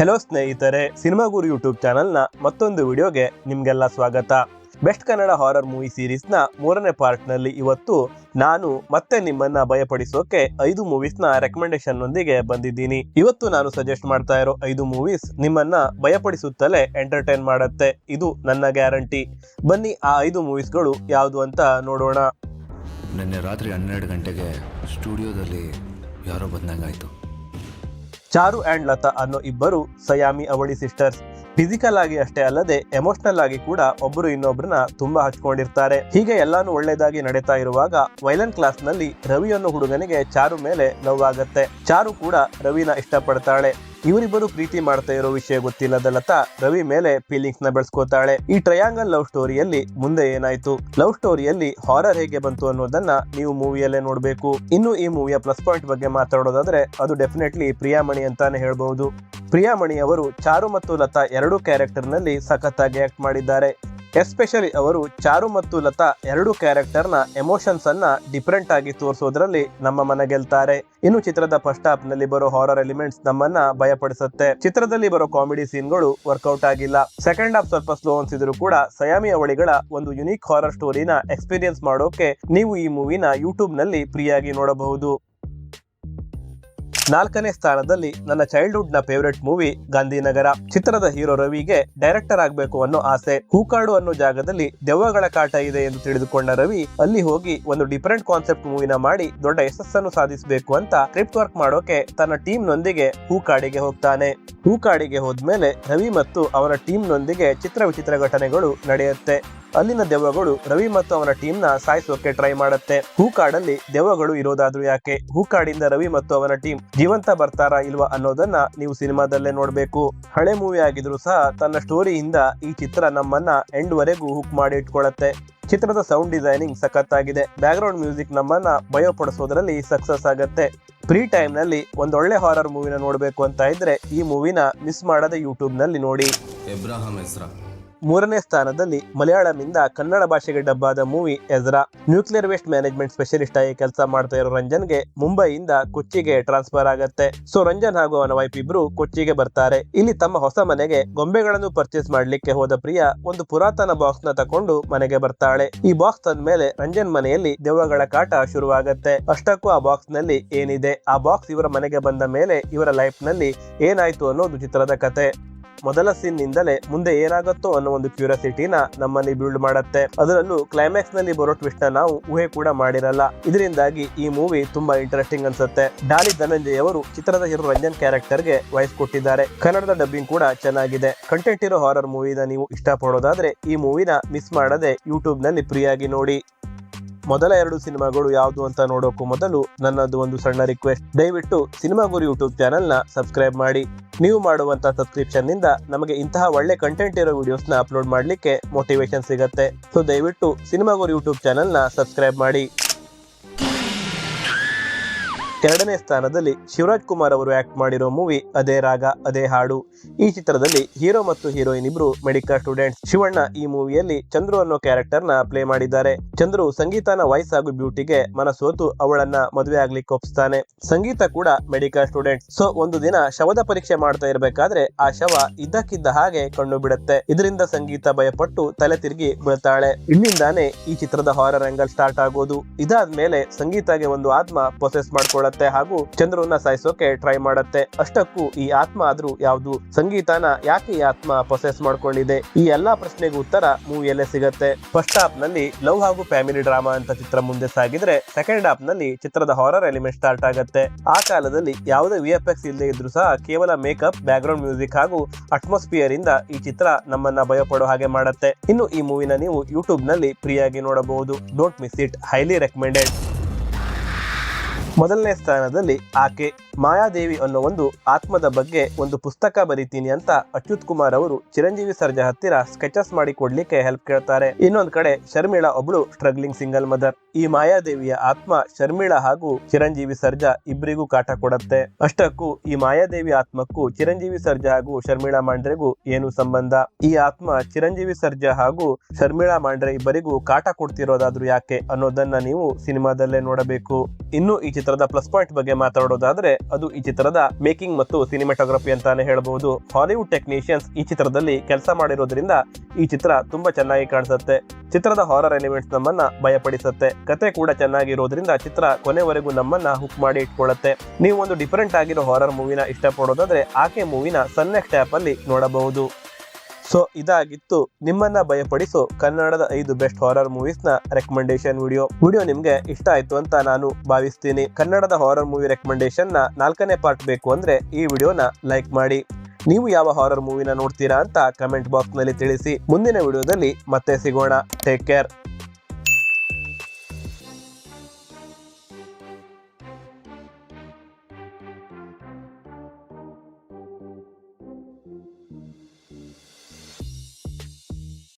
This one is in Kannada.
ಹೆಲೋ ಸ್ನೇಹಿತರೆ, ಸಿನಿಮಾ ಗುರು ಯೂಟ್ಯೂಬ್ ಚಾನಲ್ನ ಮತ್ತೊಂದು ವಿಡಿಯೋಗೆ ನಿಮಗೆಲ್ಲ ಸ್ವಾಗತ. ಬೆಸ್ಟ್ ಕನ್ನಡ ಹಾರರ್ ಮೂವಿ ಸೀರೀಸ್ನ 3ನೇ ಪಾರ್ಟ್ನಲ್ಲಿ ಇವತ್ತು ನಾನು ಮತ್ತೆ ನಿಮ್ಮನ್ನ ಭಯಪಡಿಸೋಕೆ 5 ಮೂವೀಸ್ನ ರೆಕಮೆಂಡೇಶನ್ ನೊಂದಿಗೆ ಬಂದಿದ್ದೀನಿ. ಇವತ್ತು ನಾನು ಸಜೆಸ್ಟ್ ಮಾಡ್ತಾ ಇರೋ 5 ಮೂವೀಸ್ ನಿಮ್ಮನ್ನ ಭಯಪಡಿಸುತ್ತಲೇ ಎಂಟರ್ಟೈನ್ ಮಾಡುತ್ತೆ, ಇದು ನನ್ನ ಗ್ಯಾರಂಟಿ. ಬನ್ನಿ ಆ 5 ಮೂವೀಸ್ಗಳು ಯಾವುದು ಅಂತ ನೋಡೋಣ. ನಿನ್ನೆ ರಾತ್ರಿ 12 ಗಂಟೆಗೆ ಸ್ಟುಡಿಯೋದಲ್ಲಿ ಯಾರೋ ಬಂದಂಗಾಯ್ತು. ಚಾರು ಅಂಡ್ ಲತಾ ಅನ್ನೋ ಇಬ್ಬರು ಸಯಾಮಿ ಅವಳಿ ಸಿಸ್ಟರ್ಸ್. ಫಿಸಿಕಲ್ ಆಗಿ ಅಷ್ಟೇ ಅಲ್ಲದೆ ಎಮೋಷನಲ್ ಆಗಿ ಕೂಡ ಒಬ್ಬರು ಇನ್ನೊಬ್ಬರನ್ನ ತುಂಬಾ ಹಚ್ಕೊಂಡಿರ್ತಾರೆ. ಹೀಗೆ ಎಲ್ಲಾನು ಒಳ್ಳೇದಾಗಿ ನಡೀತಾ ಇರುವಾಗ ವೈಲನ್ ಕ್ಲಾಸ್ ನಲ್ಲಿ ರವಿ ಅನ್ನೋ ಹುಡುಗನಿಗೆ ಚಾರು ಮೇಲೆ ಲವ್ ಆಗತ್ತೆ. ಚಾರು ಕೂಡ ರವಿನ ಇಷ್ಟಪಡ್ತಾಳೆ. ಇವರಿಬ್ಬರು ಪ್ರೀತಿ ಮಾಡ್ತಾ ಇರೋ ವಿಷಯ ಗೊತ್ತಿಲ್ಲದ ಲತಾ ರವಿ ಮೇಲೆ ಫೀಲಿಂಗ್ಸ್ ನ ಬೆಳೆಸ್ಕೋತಾಳೆ. ಈ ಟ್ರಯಾಂಗಲ್ ಲವ್ ಸ್ಟೋರಿಯಲ್ಲಿ ಮುಂದೆ ಏನಾಯ್ತು, ಲವ್ ಸ್ಟೋರಿಯಲ್ಲಿ ಹಾರರ್ ಹೇಗೆ ಬಂತು ಅನ್ನೋದನ್ನ ನೀವು ಮೂವಿಯಲ್ಲೇ ನೋಡ್ಬೇಕು. ಇನ್ನು ಈ ಮೂವಿಯ ಪ್ಲಸ್ ಪಾಯಿಂಟ್ ಬಗ್ಗೆ ಮಾತಾಡೋದಾದ್ರೆ ಅದು ಡೆಫಿನೆಟ್ಲಿ ಪ್ರಿಯಾಮಣಿ ಅಂತಾನೆ ಹೇಳ್ಬಹುದು. ಪ್ರಿಯಾಮಣಿ ಅವರು ಚಾರು ಮತ್ತು ಲತಾ ಎರಡೂ ಕ್ಯಾರೆಕ್ಟರ್ ನಲ್ಲಿ ಸಖತ್ತಾಗಿ ಆಕ್ಟ್ ಮಾಡಿದ್ದಾರೆ. ಎಸ್ಪೆಷಲಿ ಅವರು ಚಾರು ಮತ್ತು ಲತಾ ಎರಡು ಕ್ಯಾರೆಕ್ಟರ್ನ ಎಮೋಷನ್ಸ್ ಅನ್ನ ಡಿಫರೆಂಟ್ ಆಗಿ ತೋರಿಸೋದ್ರಲ್ಲಿ ನಮ್ಮ ಮನ ಗೆಲ್ತಾರೆ. ಇನ್ನು ಚಿತ್ರದ ಫಸ್ಟ್ ಹಾಫ್ ನಲ್ಲಿ ಬರೋ ಹಾರರ್ ಎಲಿಮೆಂಟ್ಸ್ ನಮ್ಮನ್ನ ಭಯಪಡಿಸುತ್ತೆ. ಚಿತ್ರದಲ್ಲಿ ಬರೋ ಕಾಮಿಡಿ ಸೀನ್ಗಳು ವರ್ಕೌಟ್ ಆಗಿಲ್ಲ. ಸೆಕೆಂಡ್ ಹಾಫ್ ಸ್ವಲ್ಪ ಸ್ಲೋ ಅನ್ಸಿದ್ರು ಕೂಡ ಸಯಾಮಿ ಅವಳಿಗಳ ಒಂದು ಯುನೀಕ್ ಹಾರರ್ ಸ್ಟೋರಿನ ಎಕ್ಸ್ಪೀರಿಯನ್ಸ್ ಮಾಡೋಕೆ ನೀವು ಈ ಮೂವಿನ ಯೂಟ್ಯೂಬ್ ನಲ್ಲಿ ಫ್ರೀಯಾಗಿ ನೋಡಬಹುದು. 4ನೇ ಸ್ಥಾನದಲ್ಲಿ ನನ್ನ ಚೈಲ್ಡ್ಹುಡ್ ನ ಫೇವರೆಟ್ ಮೂವಿ ಗಾಂಧಿನಗರ. ಚಿತ್ರದ ಹೀರೋ ರವಿಗೆ ಡೈರೆಕ್ಟರ್ ಆಗ್ಬೇಕು ಅನ್ನೋ ಆಸೆ. ಹೂಕಾಡು ಅನ್ನೋ ಜಾಗದಲ್ಲಿ ದೆವ್ವಗಳ ಕಾಟ ಇದೆ ಎಂದು ತಿಳಿದುಕೊಂಡ ರವಿ ಅಲ್ಲಿ ಹೋಗಿ ಒಂದು ಡಿಫರೆಂಟ್ ಕಾನ್ಸೆಪ್ಟ್ ಮೂವಿನ ಮಾಡಿ ದೊಡ್ಡ ಯಶಸ್ಸನ್ನು ಸಾಧಿಸಬೇಕು ಅಂತ ಸ್ಕ್ರಿಪ್ಟ್ ವರ್ಕ್ ಮಾಡೋಕೆ ತನ್ನ ಟೀಮ್ ನೊಂದಿಗೆ ಹೂಕಾಡಿಗೆ ಹೋಗ್ತಾನೆ. ಹೂಕಾಡಿಗೆ ಹೋದ್ಮೇಲೆ ರವಿ ಮತ್ತು ಅವನ ಟೀಮ್ ನೊಂದಿಗೆ ಚಿತ್ರ ವಿಚಿತ್ರ ಘಟನೆಗಳು ನಡೆಯುತ್ತೆ. ಅಲ್ಲಿನ ದೆವ್ವಗಳು ರವಿ ಮತ್ತು ಅವನ ಟೀಮ್ ನ ಸಾಯಿಸೋಕೆ ಟ್ರೈ ಮಾಡುತ್ತೆ. ಹೂಕಾಡಲ್ಲಿ ದೆವ್ವಗಳು ಇರೋದಾದ್ರೂ ಯಾಕೆ, ಹೂಕಾಡಿಂದ ರವಿ ಮತ್ತು ಅವನ ಟೀಮ್ ಜೀವಂತ ಬರ್ತಾರಾ ಇಲ್ವಾ ಅನ್ನೋದನ್ನ ನೀವು ಸಿನಿಮಾದಲ್ಲೇ ನೋಡ್ಬೇಕು. ಹಳೆ ಮೂವಿ ಆಗಿದ್ರು ಸಹ ತನ್ನ ಸ್ಟೋರಿಯಿಂದ ಈ ಚಿತ್ರ ನಮ್ಮನ್ನ ಎಂಡ್ ವರೆಗೂ ಹುಕ್ ಮಾಡಿ ಇಟ್ಕೊಳ್ಳುತ್ತೆ. ಚಿತ್ರದ ಸೌಂಡ್ ಡಿಸೈನಿಂಗ್ ಸಖತ್ತಾಗಿದೆ. ಬ್ಯಾಕ್ ಗ್ರೌಂಡ್ ಮ್ಯೂಸಿಕ್ ನಮ್ಮನ್ನ ಭಯಪಡಿಸೋದ್ರಲ್ಲಿ ಸಕ್ಸಸ್ ಆಗತ್ತೆ. ಫ್ರೀ ಟೈಮ್ ನಲ್ಲಿ ಒಂದೊಳ್ಳೆ ಹಾರರ್ ಮೂವಿನ ನೋಡ್ಬೇಕು ಅಂತ ಇದ್ರೆ ಈ ಮೂವಿನ ಮಿಸ್ ಮಾಡದೆ ಯೂಟ್ಯೂಬ್ ನಲ್ಲಿ ನೋಡಿ. 3ನೇ ಸ್ಥಾನದಲ್ಲಿ ಮಲಯಾಳಂ ಇಂದ ಕನ್ನಡ ಭಾಷೆಗೆ ಡಬ್ಬಾದ movie Ezra. Nuclear waste management specialist ಆಗಿ ಕೆಲಸ ಮಾಡ್ತಾ ಇರೋ ರಂಜನ್ಗೆ ಮುಂಬೈಯಿಂದ ಕೊಚ್ಚಿಗೆ ಟ್ರಾನ್ಸ್ಫರ್ ಆಗತ್ತೆ. ಸೊ ರಂಜನ್ ಹಾಗೂ ಅವನ ವೈಫ್ ಇಬ್ರು ಕೊಚ್ಚಿಗೆ ಬರ್ತಾರೆ. ಇಲ್ಲಿ ತಮ್ಮ ಹೊಸ ಮನೆಗೆ ಗೊಂಬೆಗಳನ್ನು ಪರ್ಚೇಸ್ ಮಾಡ್ಲಿಕ್ಕೆ ಹೋದ ಪ್ರಿಯಾ ಒಂದು ಪುರಾತನ ಬಾಕ್ಸ್ ನ ತಕೊಂಡು ಮನೆಗೆ ಬರ್ತಾಳೆ. ಈ ಬಾಕ್ಸ್ ತಂದ್ಮೇಲೆ ರಂಜನ್ ಮನೆಯಲ್ಲಿ ದೆವ್ವಗಳ ಕಾಟ ಶುರುವಾಗತ್ತೆ. ಅಷ್ಟಕ್ಕೂ ಆ ಬಾಕ್ಸ್ ನಲ್ಲಿ ಏನಿದೆ, ಆ ಬಾಕ್ಸ್ ಇವರ ಮನೆಗೆ ಬಂದ ಮೇಲೆ ಇವರ ಲೈಫ್ ನಲ್ಲಿ ಏನಾಯ್ತು ಅನ್ನೋದು ಚಿತ್ರದ ಕತೆ. ಮೊದಲ ಸೀನ್ ನಿಂದಲೇ ಮುಂದೆ ಏನಾಗುತ್ತೋ ಅನ್ನೋ ಒಂದು ಕ್ಯೂರಿಯಾಸಿಟಿನ ನಮ್ಮಲ್ಲಿ ಬಿಲ್ಡ್ ಮಾಡುತ್ತೆ. ಅದರಲ್ಲೂ ಕ್ಲೈಮ್ಯಾಕ್ಸ್ ನಲ್ಲಿ ಬರೋ ಟ್ವಿಸ್ಟ್ ನ ನಾವು ಊಹೆ ಕೂಡ ಮಾಡಿರಲ್ಲ. ಇದರಿಂದಾಗಿ ಈ ಮೂವಿ ತುಂಬಾ ಇಂಟ್ರೆಸ್ಟಿಂಗ್ ಅನ್ಸುತ್ತೆ. ಡಾಲಿ ಧನಂಜಯ್ ಅವರು ಚಿತ್ರದ ಹೀರೋ ರಂಜನ್ ಕ್ಯಾರೆಕ್ಟರ್ ಗೆ ವಾಯ್ಸ್ ಕೊಟ್ಟಿದ್ದಾರೆ. ಕನ್ನಡದ ಡಬ್ಬಿಂಗ್ ಕೂಡ ಚೆನ್ನಾಗಿದೆ. ಕಂಟೆಂಟ್ ಇರೋ ಹಾರರ್ ಮೂವಿನ ನೀವು ಇಷ್ಟಪಡೋದಾದ್ರೆ ಈ ಮೂವಿನ ಮಿಸ್ ಮಾಡದೆ ಯೂಟ್ಯೂಬ್ ನಲ್ಲಿ ಫ್ರೀಯಾಗಿ ನೋಡಿ. ಮೊದಲ 2 ಸಿನಿಮಾಗಳು ಯಾವುದು ಅಂತ ನೋಡೋಕ್ಕೂ ಮೊದಲು ನನ್ನದು ಒಂದು ಸಣ್ಣ ರಿಕ್ವೆಸ್ಟ್, ದಯವಿಟ್ಟು ಸಿನಿಮಾ ಗುರು ಯೂಟ್ಯೂಬ್ ಚಾನೆಲ್ ನ ಸಬ್ಸ್ಕ್ರೈಬ್ ಮಾಡಿ. ನೀವು ಮಾಡುವಂತ ಸಬ್ಸ್ಕ್ರಿಪ್ಷನ್ ನಿಂದ ನಮಗೆ ಇಂತಹ ಒಳ್ಳೆ ಕಂಟೆಂಟ್ ಇರೋ ವಿಡಿಯೋಸ್ ನ ಅಪ್ಲೋಡ್ ಮಾಡ್ಲಿಕ್ಕೆ ಮೋಟಿವೇಶನ್ ಸಿಗತ್ತೆ. ಸೊ ದಯವಿಟ್ಟು ಸಿನಿಮಾ ಗುರು ಯೂಟ್ಯೂಬ್ ಚಾನೆಲ್ ನ ಸಬ್ಸ್ಕ್ರೈಬ್ ಮಾಡಿ. 2ನೇ ಸ್ಥಾನದಲ್ಲಿ ಶಿವರಾಜ್ ಕುಮಾರ್ ಅವರು ಆಕ್ಟ್ ಮಾಡಿರೋ ಮೂವಿ ಅದೇ ರಾಗ ಅದೇ ಹಾಡು. ಈ ಚಿತ್ರದಲ್ಲಿ ಹೀರೋ ಮತ್ತು ಹೀರೋಯಿನ್ ಇಬ್ರು ಮೆಡಿಕಲ್ ಸ್ಟೂಡೆಂಟ್ಸ್. ಶಿವಣ್ಣ ಈ ಮೂವಿಯಲ್ಲಿ ಚಂದ್ರು ಅನ್ನೋ ಕ್ಯಾರೆಕ್ಟರ್ ನ ಪ್ಲೇ ಮಾಡಿದ್ದಾರೆ. ಚಂದ್ರು ಸಂಗೀತನ ವಾಯ್ಸ್ ಹಾಗೂ ಬ್ಯೂಟಿಗೆ ಮನಸೋತು ಅವಳನ್ನ ಮದುವೆ ಆಗ್ಲಿಕ್ಕೆ ಒಪ್ಪಿಸ್ತಾನೆ. ಸಂಗೀತ ಕೂಡ ಮೆಡಿಕಲ್ ಸ್ಟೂಡೆಂಟ್. ಸೊ ಒಂದು ದಿನ ಶವದ ಪರೀಕ್ಷೆ ಮಾಡ್ತಾ ಇರ್ಬೇಕಾದ್ರೆ ಆ ಶವ ಇದ್ದಕ್ಕಿದ್ದ ಹಾಗೆ ಕಣ್ಣು ಬಿಡುತ್ತೆ. ಇದರಿಂದ ಸಂಗೀತ ಭಯಪಟ್ಟು ತಲೆ ತಿರುಗಿ ಬೀಳ್ತಾಳೆ. ಇಲ್ಲಿಂದಾನೇ ಈ ಚಿತ್ರದ ಹಾರರ್ ಆಂಗಲ್ ಸ್ಟಾರ್ಟ್ ಆಗೋದು. ಇದಾದ್ಮೇಲೆ ಸಂಗೀತಗೆ ಒಂದು ಆತ್ಮ ಪೊಸೆಸ್ ಮಾಡ್ಕೊಳ್ಳುತ್ತೆ ಹಾಗೂ ಚಂದ್ರನ ಸಾಯಿಸೋಕೆ ಟ್ರೈ ಮಾಡುತ್ತೆ. ಅಷ್ಟಕ್ಕೂ ಈ ಆತ್ಮ ಆದ್ರೂ ಯಾವುದು, ಸಂಗೀತನ ಯಾಕೆ ಈ ಆತ್ಮ ಪೊಸೆಸ್ ಮಾಡ್ಕೊಂಡಿದೆ, ಈ ಎಲ್ಲಾ ಪ್ರಶ್ನೆಗೂ ಉತ್ತರ ಮೂವಿಯಲ್ಲೇ ಸಿಗತ್ತೆ. ಫಸ್ಟ್ ಹಾಫ್ ನಲ್ಲಿ ಲವ್ ಹಾಗೂ ಫ್ಯಾಮಿಲಿ ಡ್ರಾಮಾ ಅಂತ ಚಿತ್ರ ಮುಂದೆ ಸಾಗಿದ್ರೆ ಸೆಕೆಂಡ್ ಹಾಫ್ ನಲ್ಲಿ ಚಿತ್ರದ ಹಾರರ್ ಎಲಿಮೆಂಟ್ ಸ್ಟಾರ್ಟ್ ಆಗುತ್ತೆ. ಆ ಕಾಲದಲ್ಲಿ ಯಾವುದೇ ವಿಎಫ್ಎಕ್ಸ್ ಇಲ್ಲದೆ ಇದ್ರೂ ಸಹ ಕೇವಲ ಮೇಕಪ್, ಬ್ಯಾಕ್ ಗ್ರೌಂಡ್ ಮ್ಯೂಸಿಕ್ ಹಾಗೂ ಅಟ್ಮಾಸ್ಫಿಯರ್ ಇಂದ ಈ ಚಿತ್ರ ನಮ್ಮನ್ನ ಭಯಪಡೋ ಹಾಗೆ ಮಾಡುತ್ತೆ. ಇನ್ನು ಈ ಮೂವಿನ ನೀವು ಯೂಟ್ಯೂಬ್ ನಲ್ಲಿ ಫ್ರೀಯಾಗಿ ನೋಡಬಹುದು. Don't miss it, highly recommended. ಮೊದಲನೇ ಸ್ಥಾನದಲ್ಲಿ ಆಕೆ. ಮಾಯಾದೇವಿ ಅನ್ನೋ ಒಂದು ಆತ್ಮದ ಬಗ್ಗೆ ಒಂದು ಪುಸ್ತಕ ಬರೀತೀನಿ ಅಂತ ಅಚ್ಯುತ್ ಕುಮಾರ್ ಅವರು ಚಿರಂಜೀವಿ ಸರ್ಜಾ ಹತ್ತಿರ ಸ್ಕೆಚಸ್ ಮಾಡಿ ಕೊಡ್ಲಿಕ್ಕೆ ಹೆಲ್ಪ್ ಕೇಳ್ತಾರೆ. ಇನ್ನೊಂದ್ ಕಡೆ ಶರ್ಮಿಳಾ ಒಬ್ಳು ಸ್ಟ್ರಗ್ಲಿಂಗ್ ಸಿಂಗಲ್ ಮದರ್. ಈ ಮಾಯಾದೇವಿಯ ಆತ್ಮ ಶರ್ಮಿಳಾ ಹಾಗೂ ಚಿರಂಜೀವಿ ಸರ್ಜಾ ಇಬ್ಬರಿಗೂ ಕಾಟ ಕೊಡುತ್ತೆ. ಅಷ್ಟಕ್ಕೂ ಈ ಮಾಯಾದೇವಿ ಆತ್ಮಕ್ಕೂ ಚಿರಂಜೀವಿ ಸರ್ಜಾ ಹಾಗೂ ಶರ್ಮಿಳಾ ಮಾಂಡ್ರೆಗೂ ಏನು ಸಂಬಂಧ, ಈ ಆತ್ಮ ಚಿರಂಜೀವಿ ಸರ್ಜಾ ಹಾಗೂ ಶರ್ಮಿಳಾ ಮಾಂಡ್ರೆ ಇಬ್ಬರಿಗೂ ಕಾಟ ಕೊಡ್ತಿರೋದಾದ್ರೂ ಯಾಕೆ ಅನ್ನೋದನ್ನ ನೀವು ಸಿನಿಮಾದಲ್ಲೇ ನೋಡಬೇಕು. ಇನ್ನು ಈ ಚಿತ್ರ ಚಿತ್ರದ ಪ್ಲಸ್ ಪಾಯಿಂಟ್ ಬಗ್ಗೆ ಮಾತಾಡೋದಾದ್ರೆ ಅದು ಈ ಚಿತ್ರದ ಮೇಕಿಂಗ್ ಮತ್ತು ಸಿನಿಮಾಟೋಗ್ರಫಿ ಅಂತಾನೆ ಹೇಳಬಹುದು. ಹಾಲಿವುಡ್ ಟೆಕ್ನಿಷಿಯನ್ಸ್ ಈ ಚಿತ್ರದಲ್ಲಿ ಕೆಲಸ ಮಾಡಿರೋದ್ರಿಂದ ಈ ಚಿತ್ರ ತುಂಬಾ ಚೆನ್ನಾಗಿ ಕಾಣಿಸುತ್ತೆ. ಚಿತ್ರದ ಹಾರರ್ ಎಲಿಮೆಂಟ್ಸ್ ನಮ್ಮನ್ನ ಭಯಪಡಿಸುತ್ತೆ. ಕತೆ ಕೂಡ ಚೆನ್ನಾಗಿರೋದ್ರಿಂದ ಚಿತ್ರ ಕೊನೆವರೆಗೂ ನಮ್ಮನ್ನ ಹುಕ್ ಮಾಡಿ ಇಟ್ಕೊಳ್ಳುತ್ತೆ. ನೀವು ಒಂದು ಡಿಫರೆಂಟ್ ಆಗಿರೋ ಹಾರರ್ ಮೂವಿನ ಇಷ್ಟಪಡೋದಾದ್ರೆ ಆಕೆ ಮೂವಿನ ಸನ್ ನೆಕ್ಸ್ಟ್ ಆಪ್ ಅಲ್ಲಿ ನೋಡಬಹುದು. ಸೊ ಇದಾಗಿತ್ತು ನಿಮ್ಮನ್ನ ಭಯಪಡಿಸೋ ಕನ್ನಡದ 5 ಬೆಸ್ಟ್ ಹಾರರ್ ಮೂವೀಸ್ ನ ರೆಕಮೆಂಡೇಶನ್ ವಿಡಿಯೋ ನಿಮ್ಗೆ ಇಷ್ಟ ಆಯ್ತು ಅಂತ ನಾನು ಭಾವಿಸ್ತೀನಿ. ಕನ್ನಡದ ಹಾರರ್ ಮೂವಿ ರೆಕಮೆಂಡೇಶನ್ ನ 4ನೇ ಪಾರ್ಟ್ ಬೇಕು ಅಂದ್ರೆ ಈ ವಿಡಿಯೋನ ಲೈಕ್ ಮಾಡಿ. ನೀವು ಯಾವ ಹಾರರ್ ಮೂವಿನ ನೋಡ್ತೀರಾ ಅಂತ ಕಮೆಂಟ್ ಬಾಕ್ಸ್ ನಲ್ಲಿ ತಿಳಿಸಿ. ಮುಂದಿನ ವಿಡಿಯೋದಲ್ಲಿ ಮತ್ತೆ ಸಿಗೋಣ. Take care.